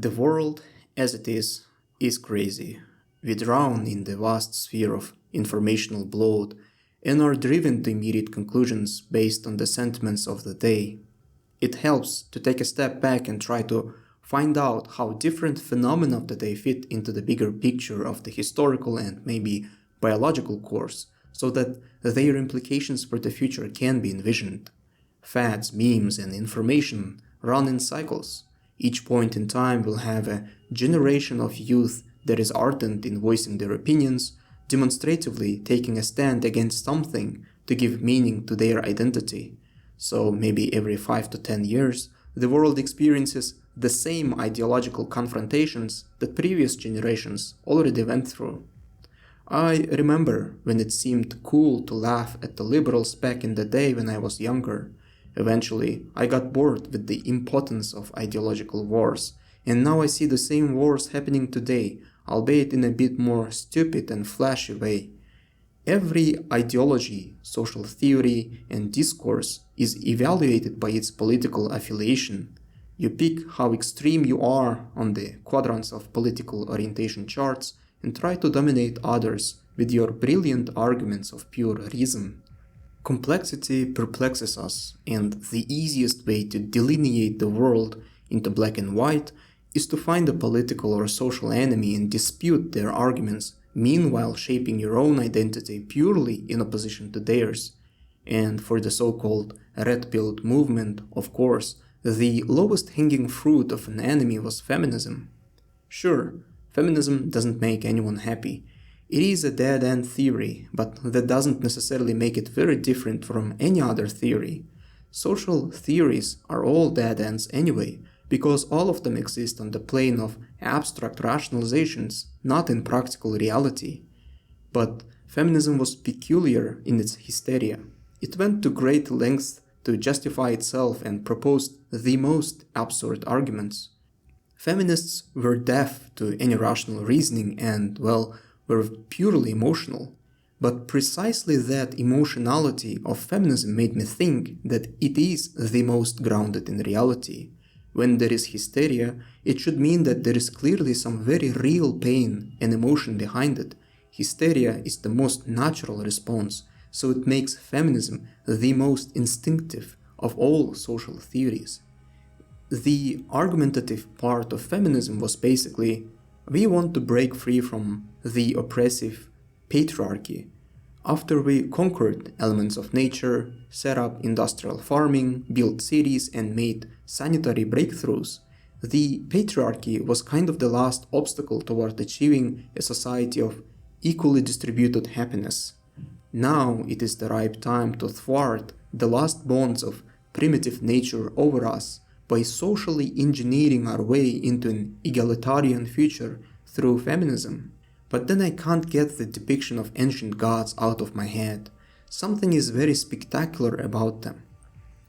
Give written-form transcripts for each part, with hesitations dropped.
The world, as it is crazy. We drown in the vast sphere of informational bloat and are driven to immediate conclusions based on the sentiments of the day. It helps to take a step back and try to find out how different phenomena of the day fit into the bigger picture of the historical and maybe biological course, so that their implications for the future can be envisioned. Fads, memes, and information run in cycles. Each point in time will have a generation of youth that is ardent in voicing their opinions, demonstratively taking a stand against something to give meaning to their identity. So maybe every 5 to 10 years, the world experiences the same ideological confrontations that previous generations already went through. I remember when it seemed cool to laugh at the liberals back in the day when I was younger. Eventually, I got bored with the impotence of ideological wars, and now I see the same wars happening today, albeit in a bit more stupid and flashy way. Every ideology, social theory, and discourse is evaluated by its political affiliation. You pick how extreme you are on the quadrants of political orientation charts and try to dominate others with your brilliant arguments of pure reason. Complexity perplexes us, and the easiest way to delineate the world into black and white is to find a political or social enemy and dispute their arguments, meanwhile shaping your own identity purely in opposition to theirs. And for the so-called red-pilled movement, of course, the lowest hanging fruit of an enemy was feminism. Sure, feminism doesn't make anyone happy. It is a dead-end theory, but that doesn't necessarily make it very different from any other theory. Social theories are all dead ends anyway, because all of them exist on the plane of abstract rationalizations, not in practical reality. But feminism was peculiar in its hysteria. It went to great lengths to justify itself and proposed the most absurd arguments. Feminists were deaf to any rational reasoning and, well, were purely emotional. But precisely that emotionality of feminism made me think that it is the most grounded in reality. When there is hysteria, it should mean that there is clearly some very real pain and emotion behind it. Hysteria is the most natural response, so it makes feminism the most instinctive of all social theories. The argumentative part of feminism was basically, we want to break free from the oppressive patriarchy. After we conquered elements of nature, set up industrial farming, built cities, and made sanitary breakthroughs, the patriarchy was kind of the last obstacle toward achieving a society of equally distributed happiness. Now it is the ripe time to thwart the last bonds of primitive nature over us by socially engineering our way into an egalitarian future through feminism. But then I can't get the depiction of ancient gods out of my head. Something is very spectacular about them.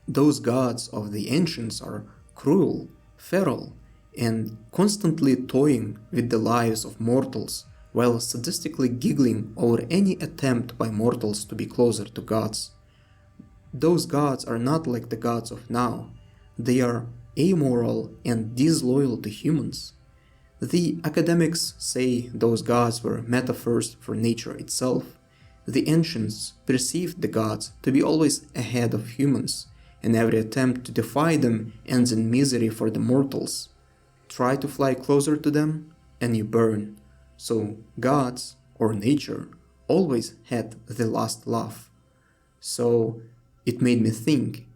Those gods of the ancients are cruel, feral, and constantly toying with the lives of mortals, while sadistically giggling over any attempt by mortals to be closer to gods. Those gods are not like the gods of now. They are amoral and disloyal to humans. The academics say those gods were metaphors for nature itself. The ancients perceived the gods to be always ahead of humans, and every attempt to defy them ends in misery for the mortals. Try to fly closer to them, and you burn. So gods, or nature, always had the last laugh. So it made me think,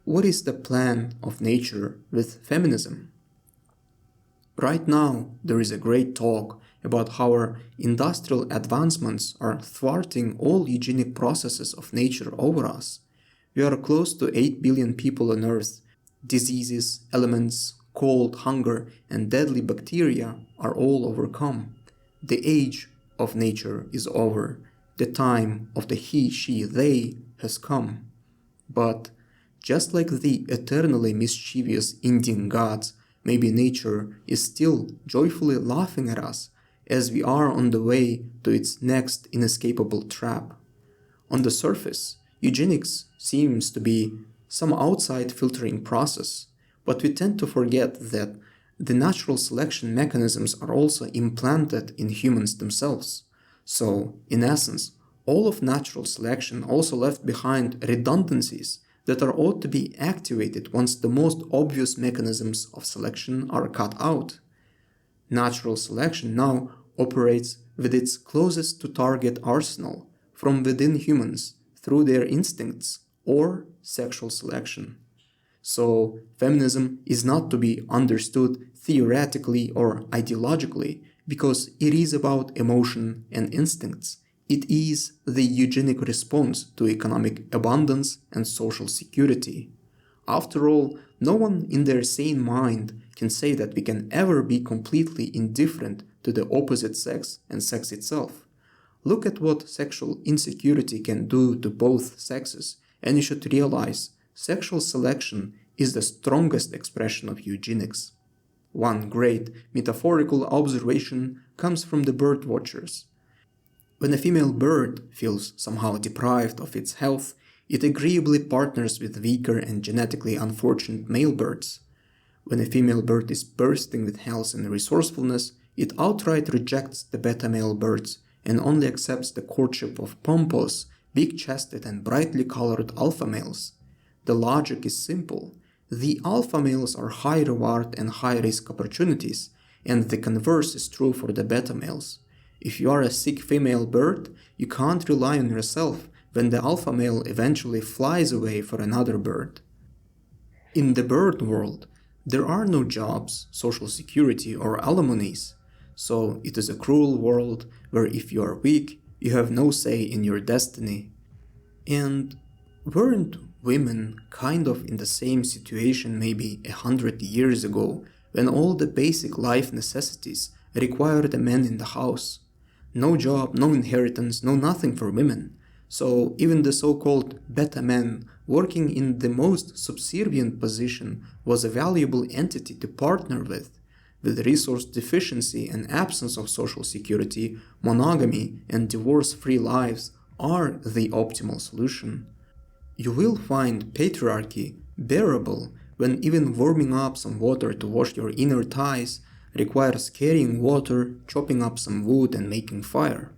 what is the plan of nature with feminism? Right now, there is a great talk about how our industrial advancements are thwarting all eugenic processes of nature over us. We are close to 8 billion people on Earth. Diseases, elements, cold, hunger, and deadly bacteria are all overcome. The age of nature is over. The time of the he, she, they has come. But just like the eternally mischievous Indian gods, maybe nature is still joyfully laughing at us as we are on the way to its next inescapable trap. On the surface, eugenics seems to be some outside filtering process, but we tend to forget that the natural selection mechanisms are also implanted in humans themselves. So, in essence, all of natural selection also left behind redundancies that are ought to be activated once the most obvious mechanisms of selection are cut out. Natural selection now operates with its closest to target arsenal from within humans through their instincts or sexual selection. So, feminism is not to be understood theoretically or ideologically because it is about emotion and instincts. It is the eugenic response to economic abundance and social security. After all, no one in their sane mind can say that we can ever be completely indifferent to the opposite sex and sex itself. Look at what sexual insecurity can do to both sexes, and you should realize sexual selection is the strongest expression of eugenics. One great metaphorical observation comes from the bird watchers. When a female bird feels somehow deprived of its health, it agreeably partners with weaker and genetically unfortunate male birds. When a female bird is bursting with health and resourcefulness, it outright rejects the beta male birds and only accepts the courtship of pompous, big-chested and brightly colored alpha males. The logic is simple. The alpha males are high reward and high risk opportunities, and the converse is true for the beta males. If you are a sick female bird, you can't rely on yourself when the alpha male eventually flies away for another bird. In the bird world, there are no jobs, social security, or alimonies, so it is a cruel world where if you are weak, you have no say in your destiny. And weren't women kind of in the same situation maybe 100 years ago when all the basic life necessities required a man in the house? No job, no inheritance, no nothing for women. So even the so-called beta man working in the most subservient position was a valuable entity to partner with. With resource deficiency and absence of social security, monogamy and divorce-free lives are the optimal solution. You will find patriarchy bearable when even warming up some water to wash your inner thighs requires carrying water, chopping up some wood and making fire.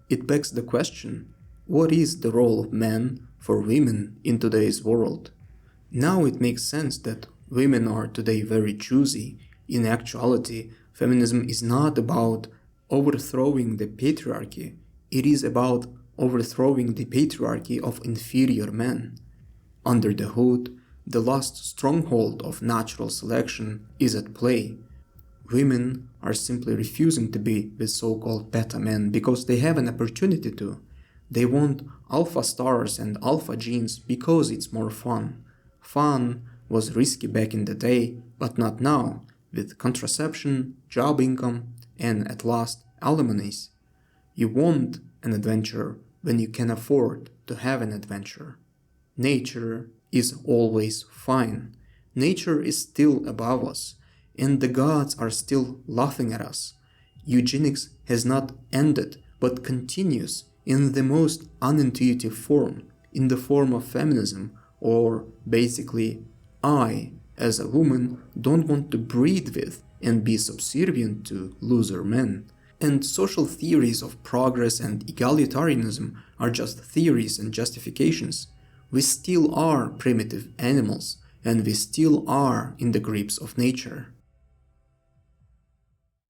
It begs the question, what is the role of men for women in today's world? Now it makes sense that women are today very choosy. In actuality, feminism is not about overthrowing the patriarchy. It is about overthrowing the patriarchy of inferior men. Under the hood, the lost stronghold of natural selection is at play. Women are simply refusing to be with so-called beta men because they have an opportunity to. They want alpha stars and alpha genes because it's more fun. Fun was risky back in the day, but not now, with contraception, job income, and at last, alimonies. You want an adventure when you can afford to have an adventure. Nature is always fine. Nature is still above us, and the gods are still laughing at us. Eugenics has not ended, but continues in the most unintuitive form, in the form of feminism, or basically, I, as a woman, don't want to breed with and be subservient to loser men. And social theories of progress and egalitarianism are just theories and justifications. We still are primitive animals, and we still are in the grips of nature.